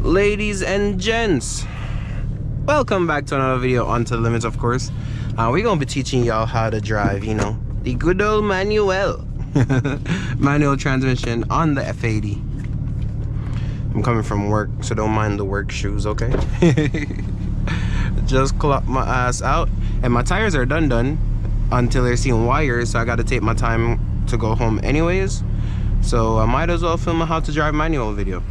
Ladies and gents, welcome back to another video on To The Limits, of course. We're gonna be teaching y'all how to drive, you know, the good old manual manual transmission on the F80. I'm coming from work, so don't mind the work shoes, okay? Just clocked my ass out, and my tires are done until they're seeing wires, so I gotta take my time to go home anyways. So I might as well film a how to drive manual video.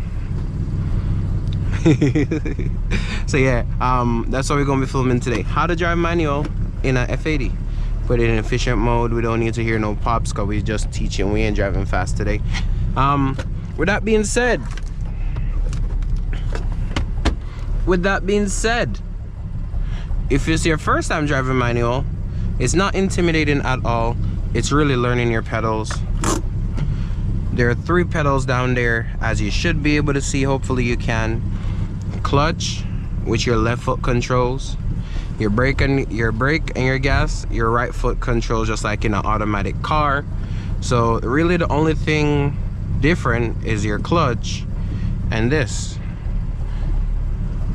So yeah, that's what we're gonna be filming today. How to drive manual in a F80. Put it in efficient mode. We don't need to hear no pops because we just teaching. We ain't driving fast today. With that being said, if it's your first time driving manual, it's not intimidating at all. It's really learning your pedals. There are 3 pedals down there, as you should be able to see. Hopefully you can. Clutch, which your left foot controls. Your brake and your gas, your right foot controls, just like in an automatic car. So really the only thing different is your clutch and this.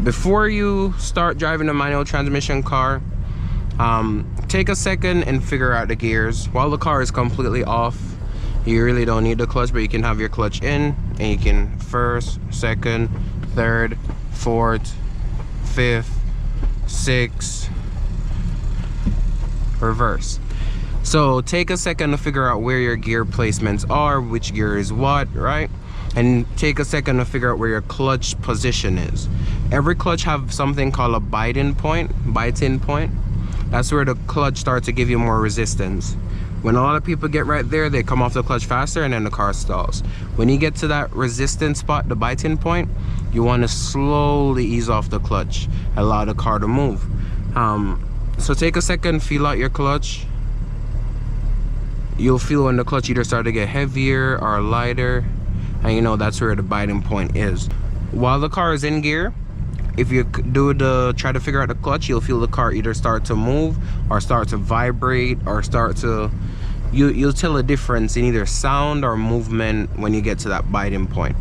Before you start driving a manual transmission car, take a second and figure out the gears. While the car is completely off, you really don't need the clutch, but you can have your clutch in, and you can first, second, third, fourth, fifth, sixth, reverse. So take a second to figure out where your gear placements are, which gear is what, right? And take a second to figure out where your clutch position is. Every clutch have something called a biting point. That's where the clutch starts to give you more resistance. When a lot of people get right there, they come off the clutch faster and then the car stalls. When you get to that resistance spot, the biting point, you want to slowly ease off the clutch, allow the car to move. So take a second, feel out your clutch. You'll feel when the clutch either start to get heavier or lighter, and you know that's where the biting point is. While the car is in gear, if you try to figure out the clutch, you'll feel the car either start to move or start to vibrate or start to, you'll tell a difference in either sound or movement when you get to that biting point.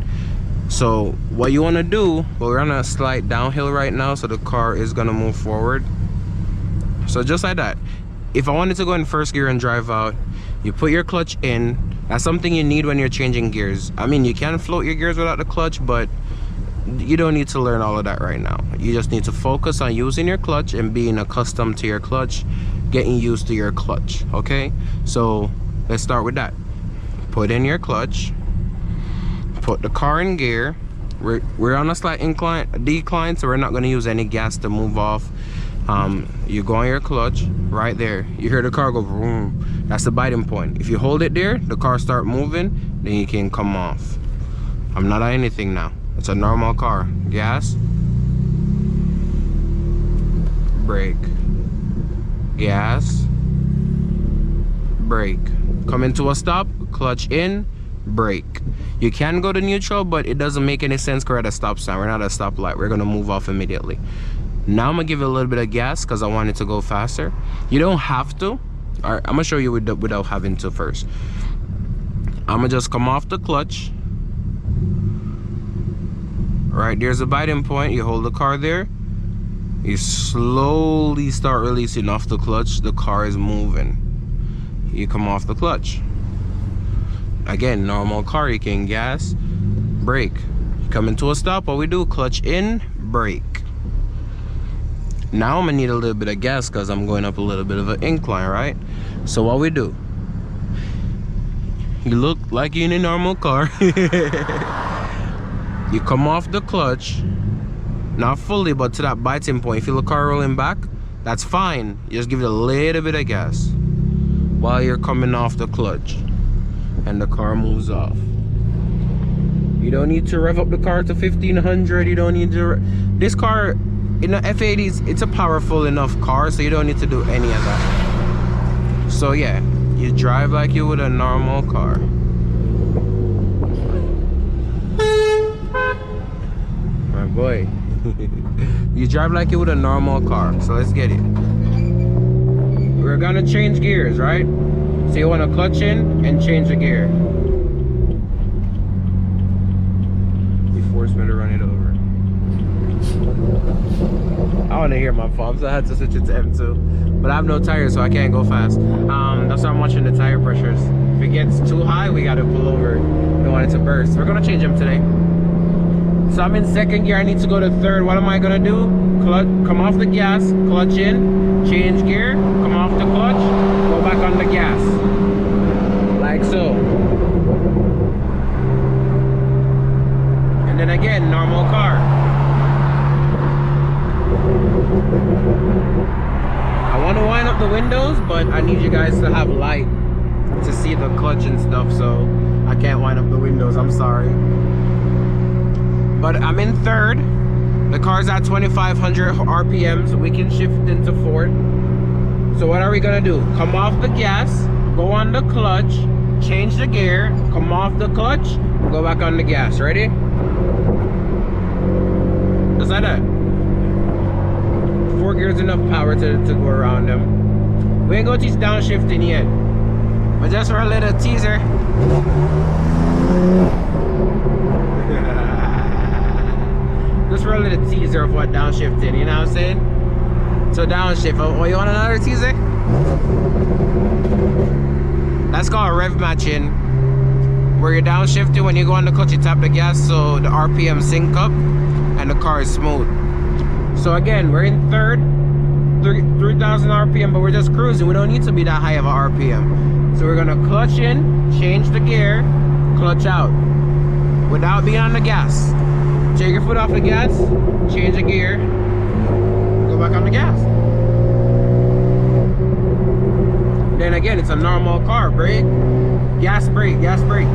So what you want to do, well, we're on a slight downhill right now, so the car is going to move forward. So just like that. If I wanted to go in first gear and drive out, you put your clutch in. That's something you need when you're changing gears. I mean, you can float your gears without the clutch, but you don't need to learn all of that right now. You just need to focus on using your clutch and being accustomed to your clutch, getting used to your clutch, okay? So let's start with that. Put in your clutch, put the car in gear. We're on a slight decline, so we're not going to use any gas to move off. You go on your clutch right there. You hear the car go vroom. That's the biting point. If you hold it there, the car start moving, then you can come off. I'm not on anything now. It's a normal car. Gas, brake, gas, brake. Come into a stop, clutch in, brake. You can go to neutral, but it doesn't make any sense because we're at a stop sign. We're not at a stoplight. We're gonna move off immediately. Now I'm gonna give it a little bit of gas because I want it to go faster. You don't have to. All right, I'm gonna show you without having to first. I'm gonna just come off the clutch. Right, there's a biting point. You hold the car there. You slowly start releasing off the clutch. The car is moving. You come off the clutch. Again, normal car. You can gas, brake. You come into a stop. What we do, clutch in, brake. Now I'm gonna need a little bit of gas because I'm going up a little bit of an incline, right? So what we do, you look like you're in a normal car. You come off the clutch, not fully, but to that biting point. You feel the car rolling back, that's fine. You just give it a little bit of gas while you're coming off the clutch, and the car moves off. You don't need to rev up the car to 1500. You don't need to. This car in the F80s, it's a powerful enough car, so you don't need to do any of that. So yeah, you drive like you would a normal car. Boy. You drive like you would a normal car. So let's get it. We're gonna change gears, right? So you want to clutch in and change the gear. You force me to run it over. I want to hear my pumps. I had to switch it to M2, but I have no tires, so I can't go fast. That's why I'm watching the tire pressures. If it gets too high, we got to pull over. We don't want it to burst. We're gonna change them today. So I'm in second gear. I need to go to third. What am I gonna do? Come off the gas, clutch in, change gear, come off the clutch, go back on the gas, like so. And then again, normal car. I want to wind up the windows, but I need you guys to have light to see the clutch and stuff, so I can't wind up the windows. I'm sorry. But I'm in third. The car's at 2,500 RPMs. We can shift into fourth. So what are we gonna do? Come off the gas, go on the clutch, change the gear, come off the clutch, go back on the gas. Ready? Just like that. 4 gears enough power to go around them. We ain't gonna teach downshifting yet, but just for a little teaser. Just for a little teaser of what downshifting, you know what I'm saying? So downshift, oh, you want another teaser? That's called rev matching, where you're downshifting. When you go on the clutch, you tap the gas so the RPM sync up and the car is smooth. So again, we're in third, 3,000 RPM, but we're just cruising. We don't need to be that high of a RPM. So we're gonna clutch in, change the gear, clutch out, without being on the gas. Take your foot off the gas, change the gear, go back on the gas. Then again, it's a normal car. Brake, gas, brake, gas, brake.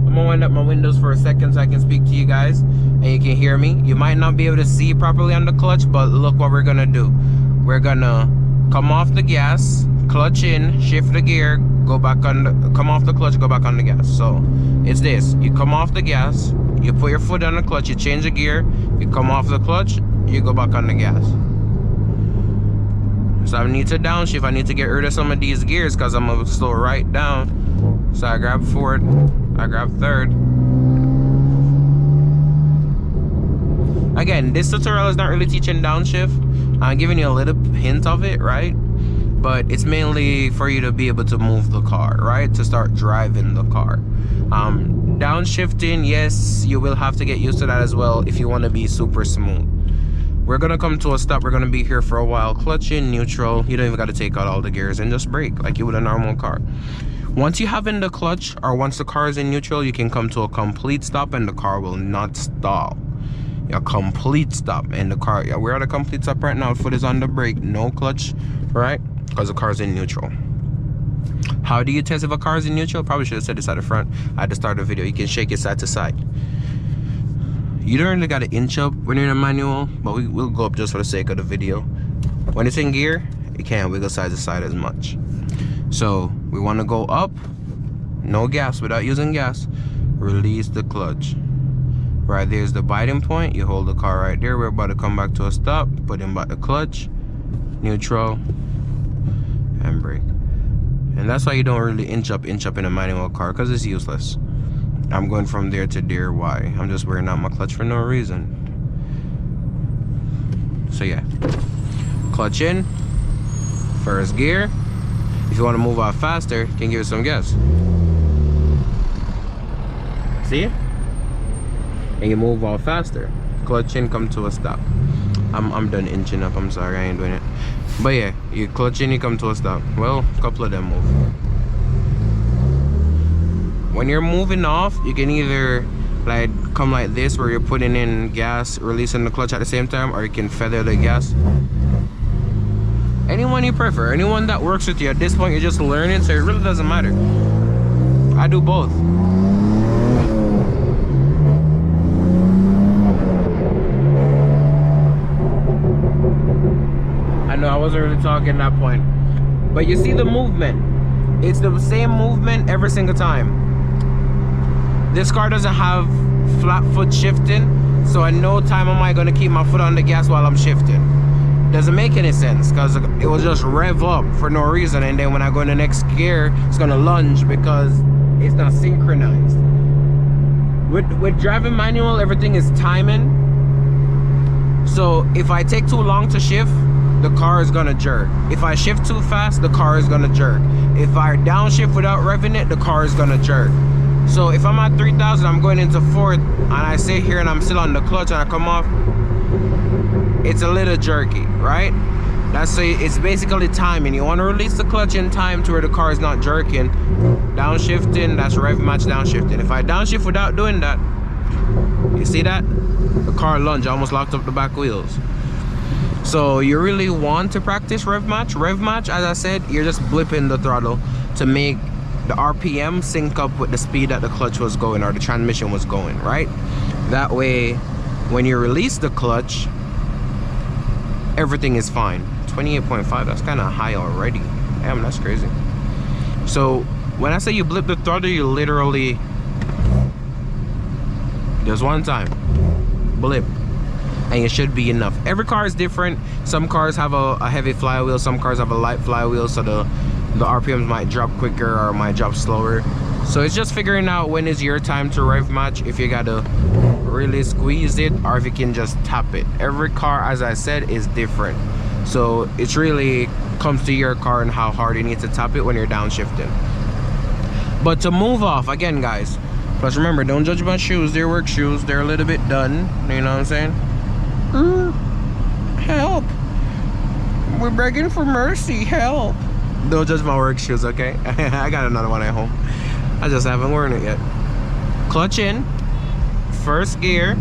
I'm gonna wind up my windows for a second so I can speak to you guys and you can hear me. You might not be able to see properly on the clutch, but look what we're gonna do. We're gonna come off the gas, clutch in, shift the gear, go back on the, come off the clutch, go back on the gas. So it's this: you come off the gas, you put your foot on the clutch, you change the gear, you come off the clutch, you go back on the gas. So I need to downshift. I need to get rid of some of these gears because I'm gonna slow right down. So I grab fourth, I grab third. Again, this tutorial is not really teaching downshift. I'm giving you a little hint of it, right? But it's mainly for you to be able to move the car, right? To start driving the car. Downshifting, yes, you will have to get used to that as well if you want to be super smooth. We're gonna come to a stop. We're gonna be here for a while. Clutch in, neutral. You don't even got to take out all the gears and just brake like you would a normal car. Once you have in the clutch, or once the car is in neutral, you can come to a complete stop and the car will not stall. A complete stop, and the car, yeah, we're at a complete stop right now. Foot is on the brake, no clutch, right? Because the car's in neutral. How do you test if a car is in neutral? Probably should have said this at the front at the start of the video. You can shake it side to side. You don't really got to inch up when you're in a manual, but we'll go up just for the sake of the video. When it's in gear, it can't wiggle side to side as much. So we want to go up, no gas, without using gas. Release the clutch. Right there's the biting point. You hold the car right there. We're about to come back to a stop. Put in back the clutch, neutral, and brake. And that's why you don't really inch up in a manual car, because it's useless. I'm going from there to there. Why? I'm just wearing out my clutch for no reason. So yeah, clutch in, first gear. If you want to move out faster, you can give it some gas. See? And you move out faster. Clutch in, come to a stop. I'm done inching up. I'm sorry, I ain't doing it. But yeah, you clutch in, you come to a stop. Well, a couple of them move. When you're moving off, you can either like come like this, where you're putting in gas, releasing the clutch at the same time, or you can feather the gas. Anyone you prefer, anyone that works with you. At this point, you're just learning, so it really doesn't matter. I do both. I know I wasn't really talking at that point, but you see the movement. It's the same movement every single time. This car doesn't have flat foot shifting, so at no time am I going to keep my foot on the gas while I'm shifting. Doesn't make any sense, because it will just rev up for no reason, and then when I go in the next gear, it's going to lunge because it's not synchronized. With driving manual, everything is timing. So if I take too long to shift, the car is gonna jerk. If I shift too fast, the car is gonna jerk. If I downshift without revving it, the car is gonna jerk. So if I'm at 3,000, I'm going into fourth, and I sit here and I'm still on the clutch and I come off, it's a little jerky, right? It's basically timing. You want to release the clutch in time to where the car is not jerking. Downshifting, that's rev match downshifting. If I downshift without doing that, you see that? The car lunge, I almost locked up the back wheels. So you really want to practice rev match. Rev match, as I said, you're just blipping the throttle to make the RPM sync up with the speed that the clutch was going or the transmission was going, right? That way, when you release the clutch, everything is fine. 28.5, that's kind of high already. Damn, that's crazy. So when I say you blip the throttle, you literally just one time blip, and it should be enough. Every car is different. Some cars have a heavy flywheel, some cars have a light flywheel, so the RPMs might drop quicker or might drop slower. So it's just figuring out when is your time to rev match, if you gotta really squeeze it or if you can just tap it. Every car, as I said, is different. So it's really comes to your car and how hard you need to tap it when you're downshifting. But to move off, again guys, plus remember, don't judge my shoes. They're work shoes. They're a little bit done. You know what I'm saying? Help. We're begging for mercy. Help. Don't judge my work shoes, okay? I got another one at home. I just haven't worn it yet. Clutch in. First gear.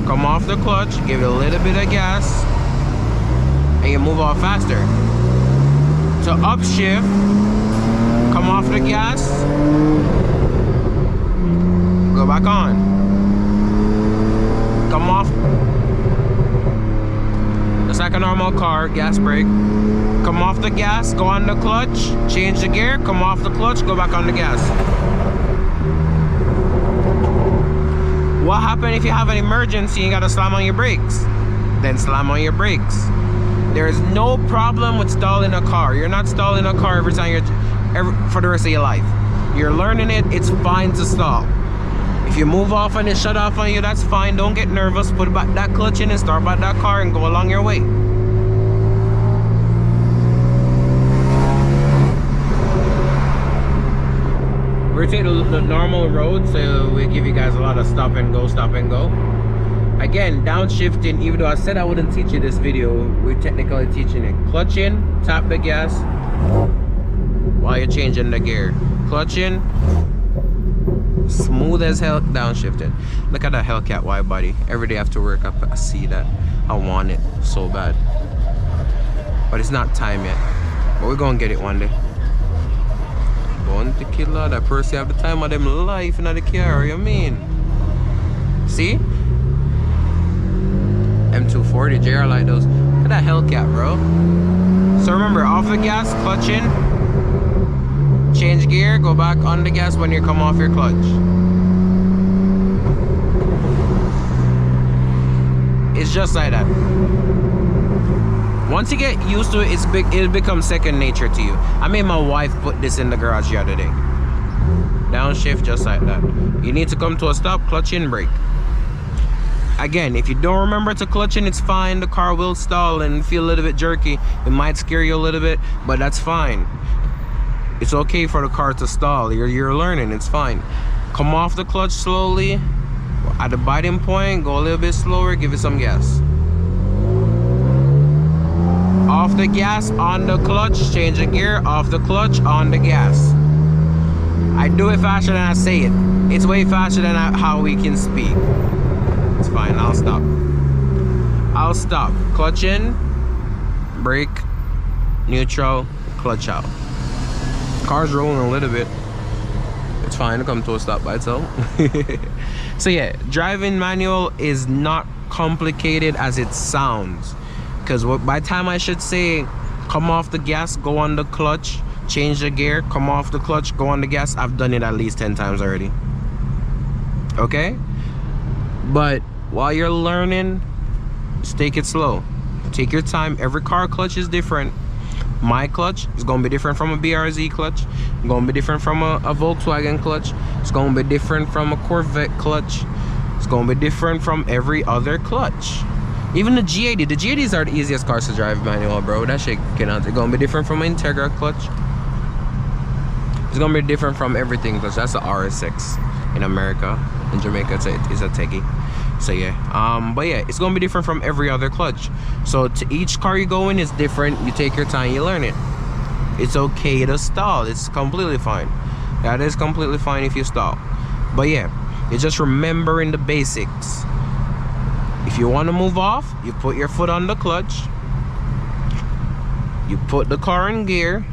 Come off the clutch. Give it a little bit of gas. And you move off faster. To upshift, come off the gas, go back on. Come off, just like a normal car, gas brake. Come off the gas, go on the clutch, change the gear, come off the clutch, go back on the gas. What happens if you have an emergency and you gotta slam on your brakes? Then slam on your brakes. There is no problem with stalling a car. You're not stalling a car every time for the rest of your life. You're learning it, it's fine to stall. If you move off and it shut off on you, that's fine. Don't get nervous. Put back that clutch in and start back that car and go along your way. We're taking the normal road, so we give you guys a lot of stop and go, stop and go. Again, downshifting, even though I said I wouldn't teach you this video, we're technically teaching it. Clutch in, tap the gas while you're changing the gear. Clutch in, smooth as hell, downshifting. Look at that Hellcat wide body. Every day after work, I see that. I want it so bad. But it's not time yet. But we're gonna get it one day. Born to kill her, that person have the time of them life in the car, you mean? See? M240 JR like those. Look at that Hellcat, bro. So remember, off the gas, clutch in, change gear, go back on the gas when you come off your clutch. It's just like that. Once you get used to it, it becomes second nature to you. I made my wife put this in the garage the other day. Downshift just like that. You need to come to a stop, clutch in, brake. Again, if you don't remember to clutch in, it's fine. The car will stall and feel a little bit jerky. It might scare you a little bit, but that's fine. It's okay for the car to stall. You're learning, it's fine. Come off the clutch slowly. At the biting point, go a little bit slower, give it some gas. Off the gas, on the clutch, change the gear, off the clutch, on the gas. I do it faster than I say it. It's way faster than how we can speak. It's fine, I'll stop. I'll stop. Clutch in, brake, neutral, clutch out. Car's rolling a little bit. It's fine to come to a stop by itself. So yeah, driving manual is not complicated as it sounds. Because by the time I should say, come off the gas, go on the clutch, change the gear, come off the clutch, go on the gas, I've done it at least 10 times already. Okay? But while you're learning, just take it slow. Take your time. Every car clutch is different. My clutch is going to be different from a BRZ clutch. It's going to be different from a Volkswagen clutch. It's going to be different from a Corvette clutch. It's going to be different from every other clutch. Even the G80. The G80s are the easiest cars to drive manual, bro. That shit cannot. It's going to be different from an Integra clutch. It's going to be different from everything clutch. That's the RS6 in America. In Jamaica, it's a Teggy. So yeah, but yeah, it's gonna be different from every other clutch. So to each car you go in is different. You take your time, you learn it. It's okay to stall. It's completely fine. That is completely fine if you stall. But yeah, it's just remembering the basics. If you want to move off, you put your foot on the clutch. You put the car in gear.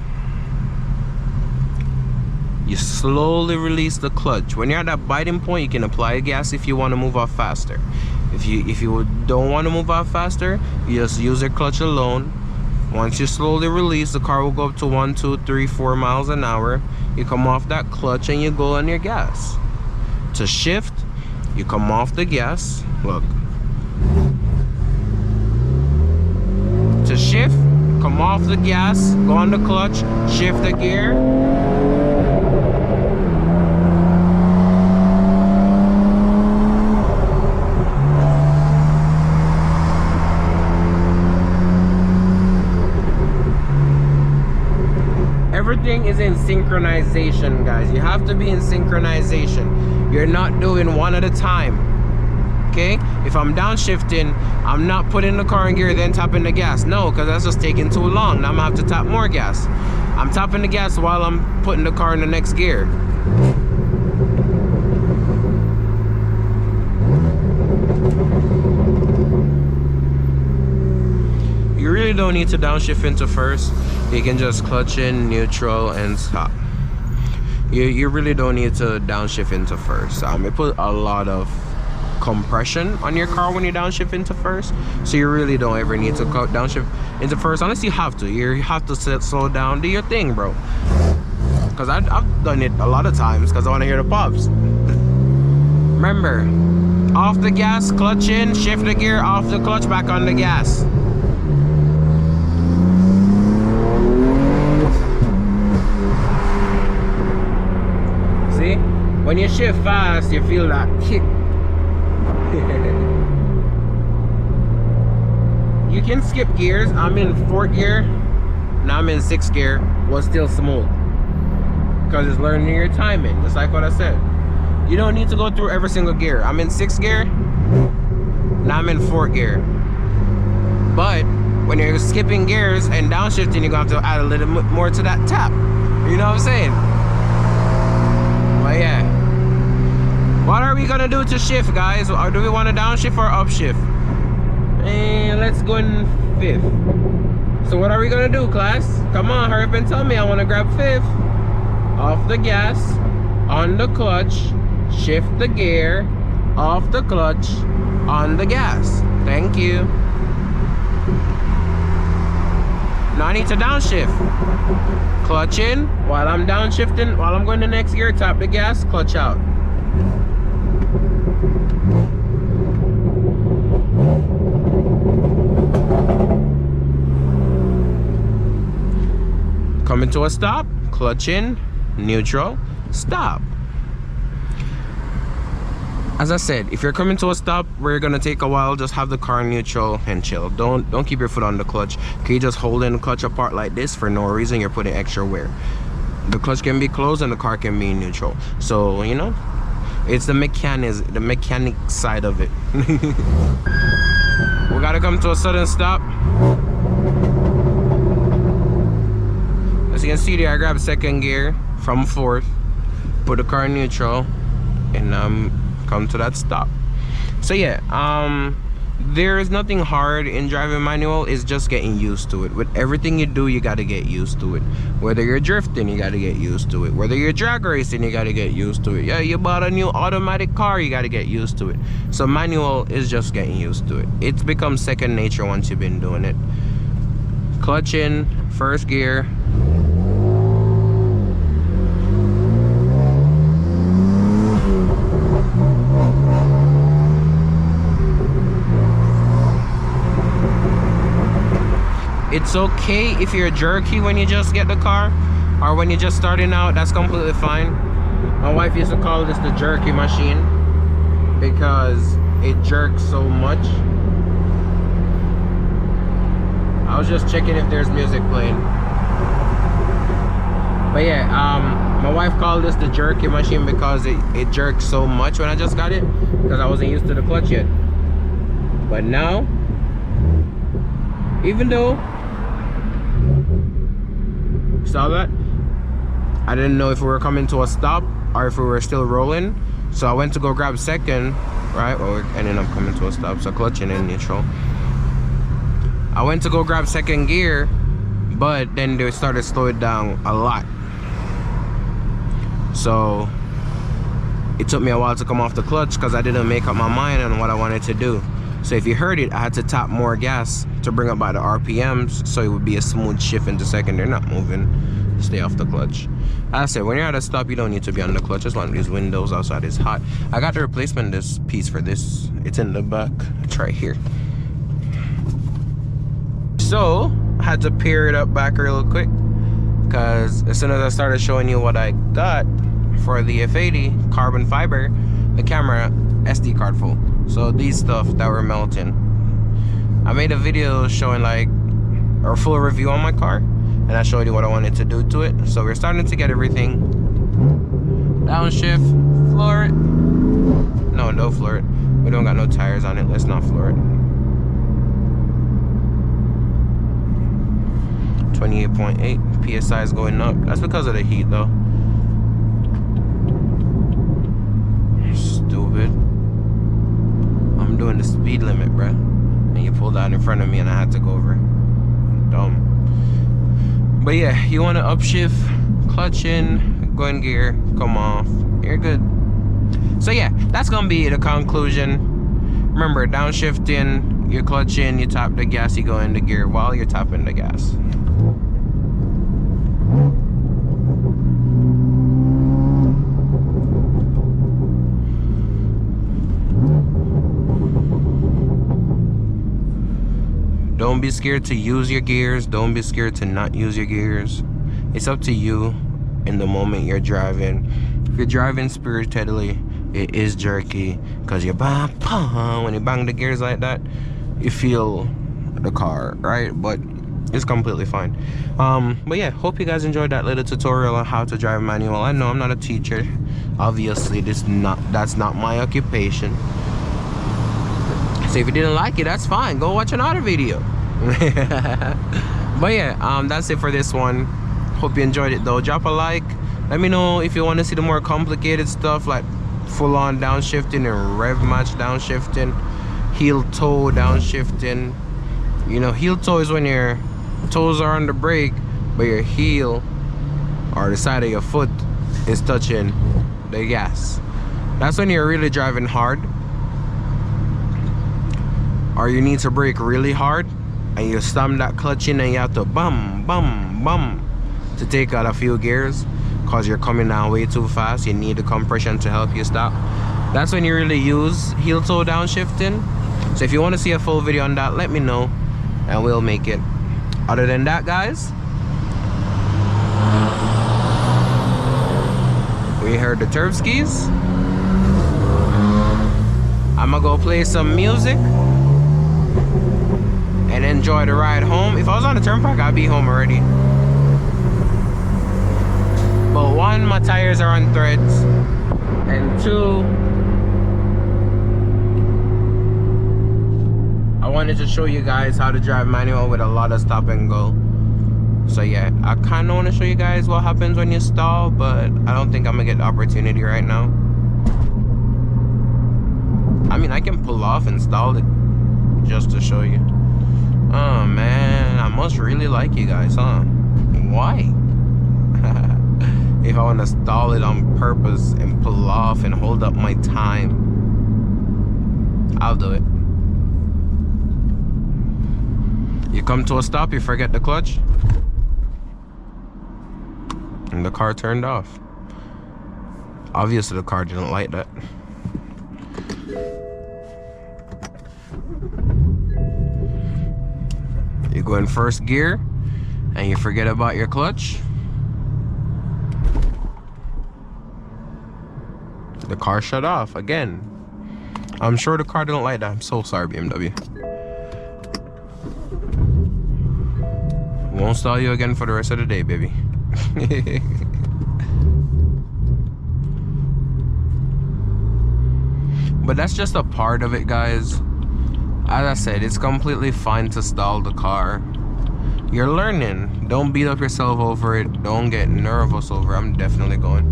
You slowly release the clutch. When you're at that biting point, you can apply gas if you want to move off faster. If you don't want to move off faster, you just use your clutch alone. Once you slowly release, the car will go up to 1, 2, 3, 4 miles an hour. You come off that clutch and you go on your gas. To shift, you come off the gas. Look. To shift, come off the gas, go on the clutch, shift the gear. Everything is in synchronization, guys. You have to be in synchronization. You're not doing one at a time. Okay? If I'm downshifting, I'm not putting the car in gear then tapping the gas. No, because that's just taking too long. Now I'm gonna have to tap more gas. I'm tapping the gas while I'm putting the car in the next gear. You really don't need to downshift into first. You can just clutch in, neutral, and stop. You really don't need to downshift into first. It put a lot of compression on your car when you downshift into first, so you really don't ever need to downshift into first unless you have to. You have to slow down, do your thing, bro. Because I've done it a lot of times because I want to hear the pops. Remember, off the gas, clutch in, shift the gear, off the clutch, back on the gas. See, when you shift fast, you feel that kick. You can skip gears. I'm in 4th gear, now I'm in 6th gear. Was still smooth because it's learning your timing, just like what I said. You don't need to go through every single gear. I'm in 6th gear, now I'm in 4th gear. But when you're skipping gears and downshifting, you're gonna have to add a little bit more to that tap. You know what I'm saying? But yeah, what are we gonna do to shift, guys? Or do we want to downshift or upshift? And let's go in 5th. So what are we gonna do, class? Come on, hurry up and tell me. I want to grab 5th. Off the gas, on the clutch, shift the gear, off the clutch, on the gas. Thank you. Now I need to downshift. Clutch in while I'm downshifting. While I'm going to the next gear, tap the gas, clutch out. Coming to a stop, clutch in, neutral, stop. As I said, if you're coming to a stop where you're gonna take a while, just have the car neutral and chill. Don't keep your foot on the clutch. Can you just hold in the clutch apart like this for no reason? You're putting extra wear. The clutch can be closed and the car can be neutral. So you know, it's the mechanic side of it. We gotta come to a sudden stop. As you can see there, I grabbed 2nd gear from 4th, put the car in neutral, and come to that stop. So yeah, there is nothing hard in driving manual. It's just getting used to it. With everything you do, you got to get used to it. Whether you're drifting, you got to get used to it. Whether you're drag racing, you got to get used to it. Yeah, you bought a new automatic car, you got to get used to it. So manual is just getting used to it. It's become second nature once you've been doing it. Clutch in, 1st gear. It's okay if you're jerky when you just get the car, or when you're just starting out. That's completely fine. My wife used to call this the jerky machine because it jerks so much. I was just checking if there's music playing. But yeah, my wife called this the jerky machine because it jerks so much when I just got it, because I wasn't used to the clutch yet. But now, even though, saw that? I didn't know if we were coming to a stop or if we were still rolling. So I went to go grab second, right? Well, we're ending up coming to a stop, so clutching in neutral. I went to go grab second gear, but then they started slowing down a lot. So it took me a while to come off the clutch because I didn't make up my mind on what I wanted to do. So if you heard it, I had to tap more gas to bring up by the RPMs, so it would be a smooth shift into second. They're not moving. Stay off the clutch. As I said, when you're at a stop, you don't need to be on the clutch. Just one of these windows outside is hot. I got the replacement this piece for this. It's in the back. It's right here. So I had to pair it up back real quick, because as soon as I started showing you what I got for the F80 carbon fiber, the camera SD card full. So these stuff that were melting. I made a video showing like a full review on my car, and I showed you what I wanted to do to it. So we're starting to get everything. Downshift, floor it. No, don't floor it. We don't got no tires on it. Let's not floor it. 28.8 PSI is going up. That's because of the heat though. Stupid. I'm doing the speed limit, bruh. And you pulled out in front of me and I had to go over. Dumb. But yeah, you want to upshift, clutch in, go in gear, come off. You're good. So yeah, that's gonna be the conclusion. Remember, downshifting, you clutch in, you tap the gas, you go into gear while you're tapping the gas. Don't be scared to use your gears. Don't be scared to not use your gears. It's up to you in the moment you're driving. If you're driving spiritedly, it is jerky, because you bang, bang, when you bang the gears like that, you feel the car, right? But it's completely fine. But yeah, hope you guys enjoyed that little tutorial on how to drive manual. I know I'm not a teacher. Obviously, that's not my occupation. So if you didn't like it, that's fine. Go watch another video. But yeah, that's it for this one. Hope you enjoyed it though. Drop a like. Let me know if you want to see the more complicated stuff, like full-on downshifting and rev match downshifting, heel toe downshifting. You know, heel toe is when your toes are on the brake, but your heel or the side of your foot is touching the gas. That's when you're really driving hard, or you need to brake really hard and you slam that clutch in and you have to bum bum bum to take out a few gears because you're coming down way too fast. You need the compression to help you stop. That's when you really use heel toe downshifting. So if you want to see a full video on that, let me know and we'll make it. Other than that, guys, we heard the turf skis. I'm gonna go play some music and enjoy the ride home. If I was on the turnpike, I'd be home already. But one, my tires are on threads, and two, I wanted to show you guys how to drive manual with a lot of stop and go. So yeah, I kind of want to show you guys what happens when you stall, but I don't think I'm gonna get the opportunity right now. I mean, I can pull off and stall it just to show you. Oh man, I must really like you guys, huh? Why? If I want to stall it on purpose and pull off and hold up my time, I'll do it. You come to a stop, you forget the clutch, and the car turned off. Obviously the car didn't like that. You go in first gear and you forget about your clutch. The car shut off again. I'm sure the car didn't like that. I'm so sorry, BMW. Won't stall you again for the rest of the day, baby. But that's just a part of it, guys. As I said, it's completely fine to stall the car. You're learning. Don't beat up yourself over it. Don't get nervous over it. I'm definitely going.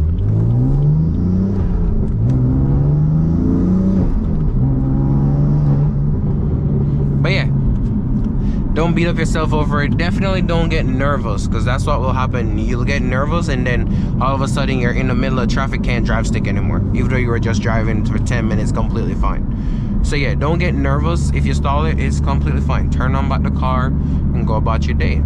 But yeah, don't beat up yourself over it. Definitely don't get nervous, because that's what will happen. You'll get nervous and then all of a sudden you're in the middle of traffic, can't drive stick anymore, even though you were just driving for 10 minutes completely fine. So yeah, don't get nervous. If you stall it, it's completely fine. Turn on back the car and go about your day.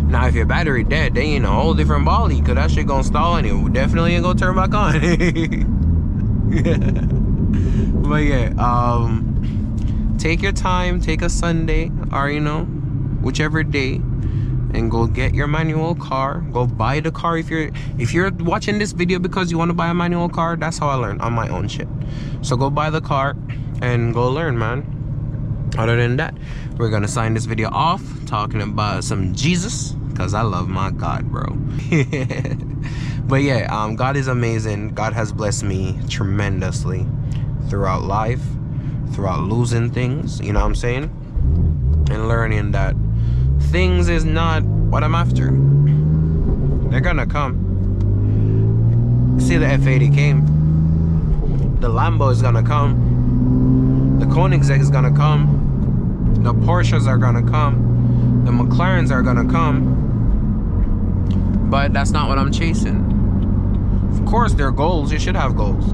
Now if your battery dead, then you know, a whole different ball, because that shit gonna stall and it definitely ain't gonna turn back on. But yeah, take your time, take a Sunday, or you know, whichever day, and go get your manual car. Go buy the car. If you're watching this video because you want to buy a manual car, that's how I learned, on my own shit. So go buy the car and go learn, man. Other than that, we're gonna sign this video off talking about some Jesus, because I love my God, bro. But yeah, God is amazing. God has blessed me tremendously throughout life, throughout losing things, you know what I'm saying, and learning that things is not what I'm after. They're gonna come. See, the F80 came, the Lambo is gonna come, the Koenigsegg is gonna come, the Porsches are gonna come, the McLarens are gonna come, but that's not what I'm chasing. Of course, they're goals. You should have goals.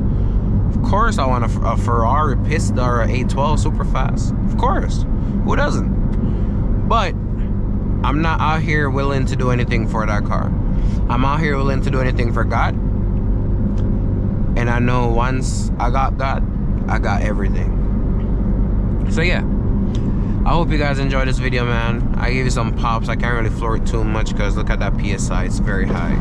Of course I want a Ferrari Pista or an 812 super fast. Of course, who doesn't? But I'm not out here willing to do anything for that car. I'm out here willing to do anything for God. And I know once I got God, I got everything. So yeah, I hope you guys enjoyed this video, man. I gave you some pops. I can't really floor it too much because look at that PSI, it's very high.